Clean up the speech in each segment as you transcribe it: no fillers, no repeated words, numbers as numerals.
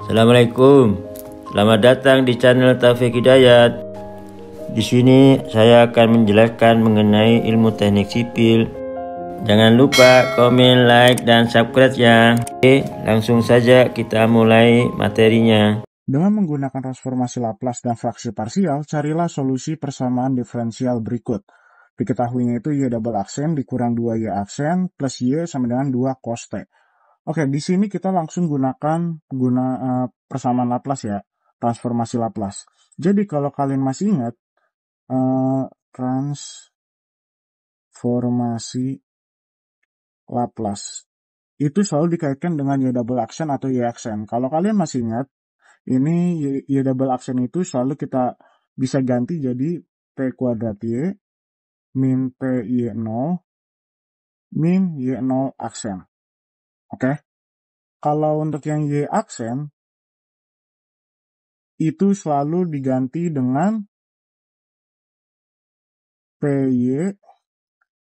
Assalamualaikum. Selamat datang di channel Taufik Hidayat. Di sini saya akan menjelaskan mengenai ilmu teknik sipil. Jangan lupa komen, like, dan subscribe ya. Oke, langsung saja kita mulai materinya. Dengan menggunakan transformasi Laplace dan fraksi parsial, carilah solusi persamaan diferensial berikut. Diketahuinya itu Y double aksen dikurang 2Y aksen plus Y sama dengan 2 cos T. Oke, di sini kita langsung gunakan persamaan Laplace ya, transformasi Laplace. Jadi kalau kalian masih ingat, transformasi Laplace itu selalu dikaitkan dengan Y double aksen atau Y aksen. Kalau kalian masih ingat, ini Y double aksen itu selalu kita bisa ganti jadi P kuadrat Y min PY0 min Y0 aksen. Oke. Kalau untuk yang Y aksen, itu selalu diganti dengan PY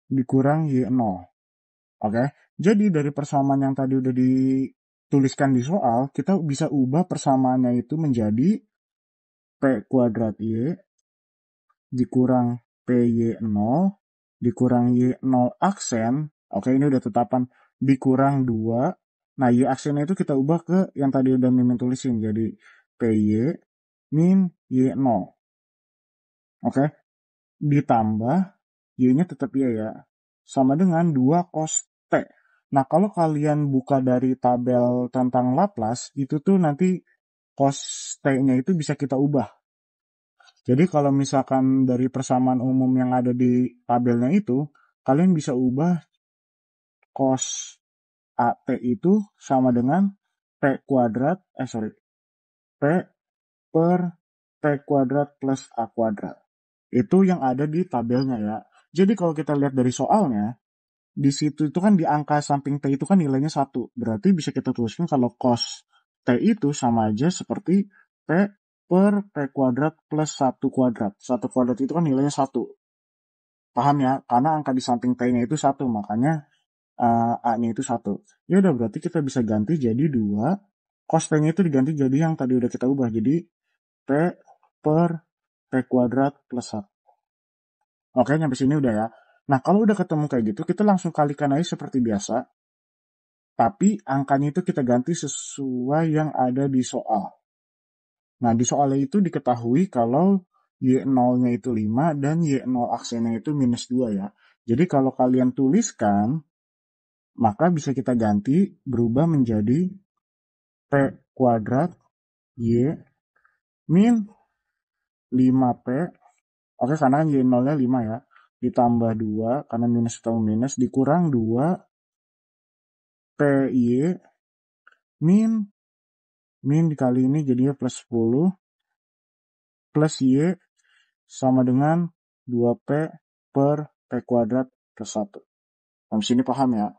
dikurang Y0. Oke. Jadi dari persamaan yang tadi udah dituliskan di soal, kita bisa ubah persamaannya itu menjadi P kuadrat Y dikurang PY0 dikurang Y0 aksen. Oke, ini udah tetapan dikurang 2. Nah, Y aksennya itu kita ubah ke yang tadi udah Mimin tulisin. Jadi PY min Y0. Oke. Ditambah Y-nya tetap Y ya. Sama dengan 2 cos T. Nah, kalau kalian buka dari tabel tentang Laplace, itu tuh nanti cos T-nya itu bisa kita ubah. Jadi kalau misalkan dari persamaan umum yang ada di tabelnya itu, kalian bisa ubah cos AT itu sama dengan P per P kuadrat plus A kuadrat. Itu yang ada di tabelnya ya. Jadi kalau kita lihat dari soalnya, di situ itu kan di angka samping T itu kan nilainya 1. Berarti bisa kita tuliskan kalau cos T itu sama aja seperti P per P kuadrat plus 1 kuadrat. 1 kuadrat itu kan nilainya 1. Paham ya? Karena angka di samping T-nya itu 1, makanya A-nya itu 1. Ya udah, berarti kita bisa ganti jadi 2. Cos T-nya itu diganti jadi yang tadi udah kita ubah. Jadi P per P kuadrat plus 1. Oke, nyampe sini udah ya. Nah, kalau udah ketemu kayak gitu, kita langsung kalikan aja seperti biasa. Tapi angkanya itu kita ganti sesuai yang ada di soal. Nah, di soalnya itu diketahui kalau Y0-nya itu 5 dan Y0 aksennya itu minus 2 ya. Jadi kalau kalian tuliskan, maka bisa kita ganti berubah menjadi P kuadrat Y min 5P. Oke, karena Y0-nya 5 ya. Ditambah 2, karena minus ketemu minus, dikurang 2 PY min dikali ini jadinya plus 10 plus Y sama dengan 2P per P kuadrat plus 1. Nah, sini paham ya?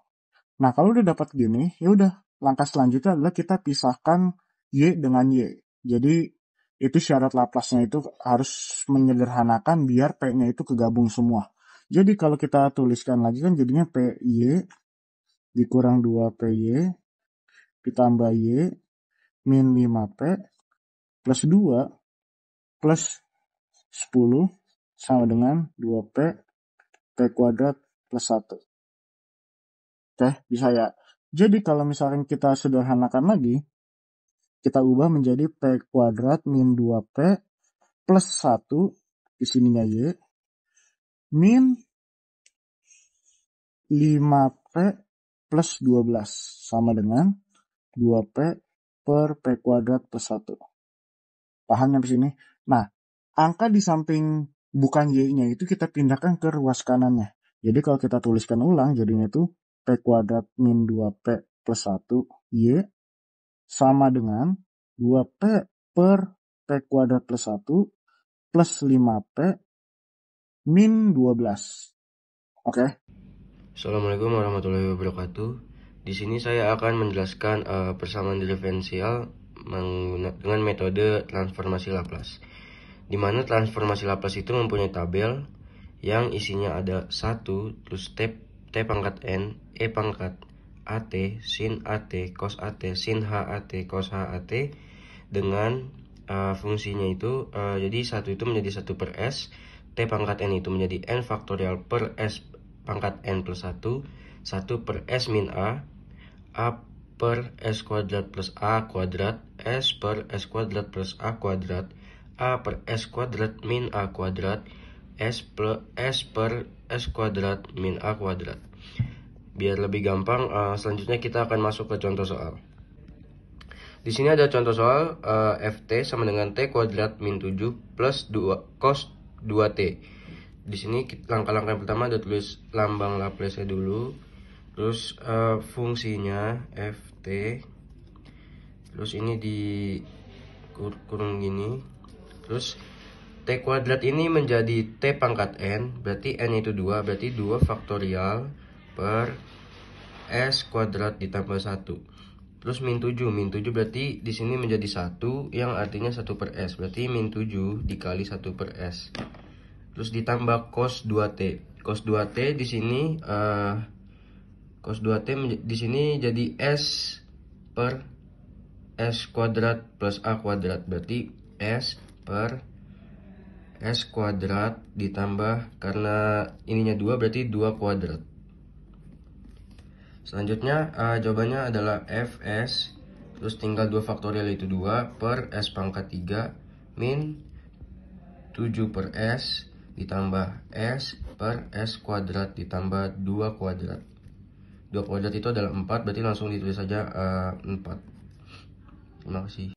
Nah, kalau udah dapat gini, ya udah, langkah selanjutnya adalah kita pisahkan Y dengan Y. Jadi, itu syarat Laplace-nya itu harus menyederhanakan biar P-nya itu kegabung semua. Jadi, kalau kita tuliskan lagi kan jadinya PY dikurang 2PY ditambah Y min 5P plus 2 plus 10 sama dengan 2P P kuadrat plus 1. Oke, bisa ya. Jadi kalau misalkan kita sederhanakan lagi, kita ubah menjadi P kuadrat min 2P plus 1, di sininya Y, min 5P plus 12, sama dengan 2P per P kuadrat plus 1. Paham sampai sini? Nah, angka di samping bukan Y-nya itu kita pindahkan ke ruas kanannya. Jadi kalau kita tuliskan ulang, jadinya itu P kuadrat min 2P plus 1 Y sama dengan 2P per P kuadrat plus 1 plus 5P min 12. Oke? Assalamualaikum warahmatullahi wabarakatuh. Di sini saya akan menjelaskan persamaan diferensial dengan metode transformasi Laplace. Di mana transformasi Laplace itu mempunyai tabel yang isinya ada 1 terus T pangkat N, E pangkat AT, sin AT, cos AT, sin HAT, cos HAT dengan fungsinya itu, jadi 1 itu menjadi 1 per S, T pangkat N itu menjadi N faktorial per S pangkat N plus 1, 1 per S min A per S kuadrat plus A kuadrat, S per S kuadrat plus A kuadrat, A per S kuadrat min A kuadrat, S per S kuadrat min A kuadrat. Biar lebih gampang, selanjutnya kita akan masuk ke contoh soal. Di sini ada contoh soal, Ft sama dengan T kuadrat min 7 plus 2 cos 2T. Di sini langkah-langkah yang pertama ada tulis lambang Laplace dulu. Terus fungsinya Ft. Terus ini di kurung gini. Terus T kuadrat ini menjadi T pangkat N, berarti N itu 2, berarti 2 faktorial per S kuadrat ditambah 1. Terus min 7 berarti di sini menjadi 1 yang artinya 1 per S, berarti min 7 dikali 1 per S. Terus ditambah cos 2T. Cos 2T di sini cos 2T di sini jadi S per S kuadrat plus A kuadrat, berarti S per S kuadrat ditambah, karena ininya 2 berarti 2 kuadrat. Selanjutnya jawabannya adalah Fs, terus tinggal 2 faktorial itu 2 per S pangkat 3 min 7 per S ditambah S per S kuadrat ditambah 2 kuadrat. 2 kuadrat itu adalah 4, berarti langsung ditulis saja 4. Terima kasih.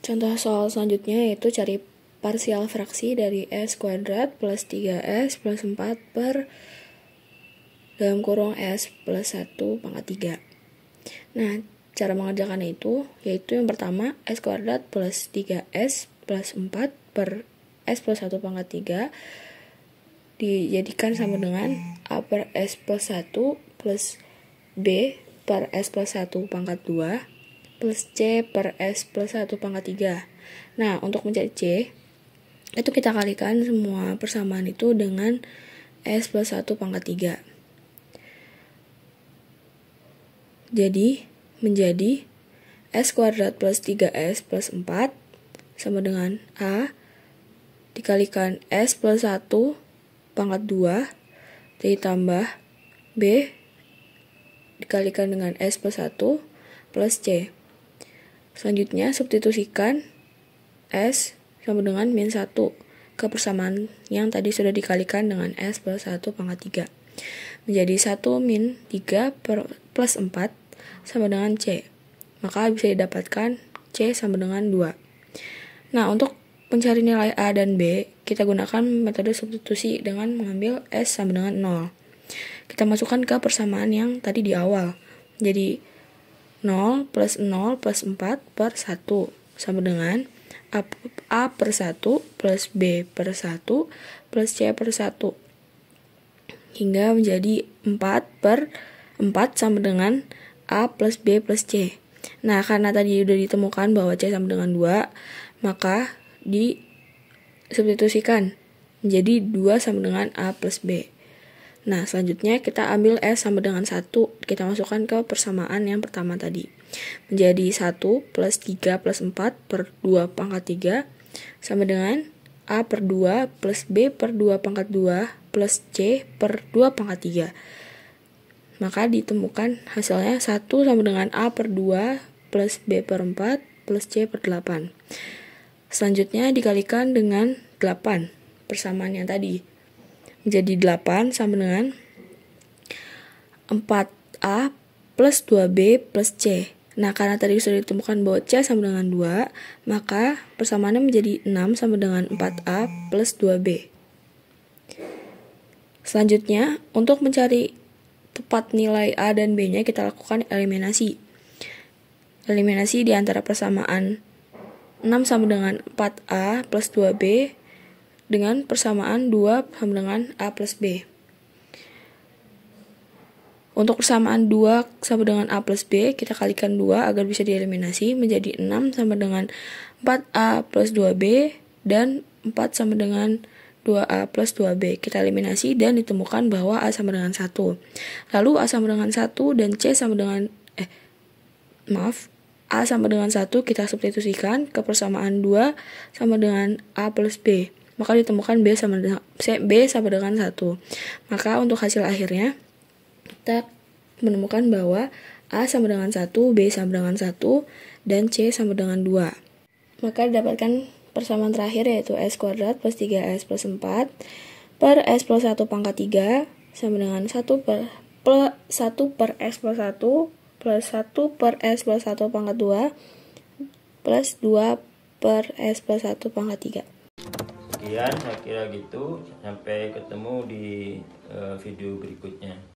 Contoh soal selanjutnya yaitu cari parsial fraksi dari S kuadrat plus 3S plus 4 per dalam kurung S plus 1 pangkat 3. Nah, cara mengerjakannya itu yaitu yang pertama S kuadrat plus 3S plus 4 per S plus 1 pangkat 3 dijadikan sama dengan A per S plus 1 plus B per S plus 1 pangkat 2 plus C per S plus 1 pangkat 3. Nah, untuk mencari C itu kita kalikan semua persamaan itu dengan S plus 1 pangkat 3. Jadi, menjadi S kuadrat plus 3S plus 4 sama dengan A dikalikan S plus 1 pangkat 2 ditambah B dikalikan dengan S plus 1 plus C. Selanjutnya, substitusikan S sama dengan min 1 ke persamaan yang tadi sudah dikalikan dengan S plus 1 pangkat 3. Menjadi 1 min 3 plus 4 sama dengan C. Maka bisa didapatkan C sama dengan 2. Nah, untuk mencari nilai A dan B, kita gunakan metode substitusi dengan mengambil S sama dengan 0. Kita masukkan ke persamaan yang tadi di awal. Jadi 0 plus 4 per 1 sama dengan A per 1 plus B per 1 plus C per 1. Hingga menjadi 4 per 4 sama dengan A plus B plus C. Nah, karena tadi sudah ditemukan bahwa C sama dengan 2, maka disubstitusikan menjadi 2 sama dengan A plus B. Nah, selanjutnya kita ambil S sama dengan 1, kita masukkan ke persamaan yang pertama tadi. Menjadi 1 plus 3 plus 4 per 2 pangkat 3 sama dengan A per 2 plus B per 2 pangkat 2 plus C per 2 pangkat 3. Maka ditemukan hasilnya 1 sama dengan A per 2 plus B per 4 plus C per 8. Selanjutnya dikalikan dengan 8, persamaan yang tadi. Menjadi 8 sama dengan 4A plus 2B plus C. Nah, karena tadi sudah ditemukan bahwa C sama dengan 2, maka persamaannya menjadi 6 sama dengan 4A plus 2B. Selanjutnya, untuk mencari tepat nilai A dan B-nya, kita lakukan eliminasi. Eliminasi di antara persamaan 6 sama dengan 4A plus 2B dengan persamaan 2 sama dengan A plus B. Untuk persamaan 2 sama dengan A plus B, kita kalikan 2 agar bisa dieliminasi menjadi 6 sama dengan 4A plus 2B dan 4 sama dengan 2A plus 2B. Kita eliminasi dan ditemukan bahwa A sama dengan 1. Lalu A sama dengan 1 dan C sama dengan A sama dengan 1 kita substitusikan ke persamaan 2 sama dengan A plus B. Maka ditemukan B sama dengan 1. Maka untuk hasil akhirnya kita menemukan bahwa A sama dengan 1, B sama dengan 1, dan C sama dengan 2. Maka didapatkan persamaan terakhir yaitu S kuadrat plus 3S plus 4 per S plus 1 pangkat 3 sama dengan 1 per S plus 1 plus 1 per S plus 1 pangkat 2 plus 2 per S plus 1 pangkat 3. Sekian saya kira gitu, sampai ketemu di video berikutnya.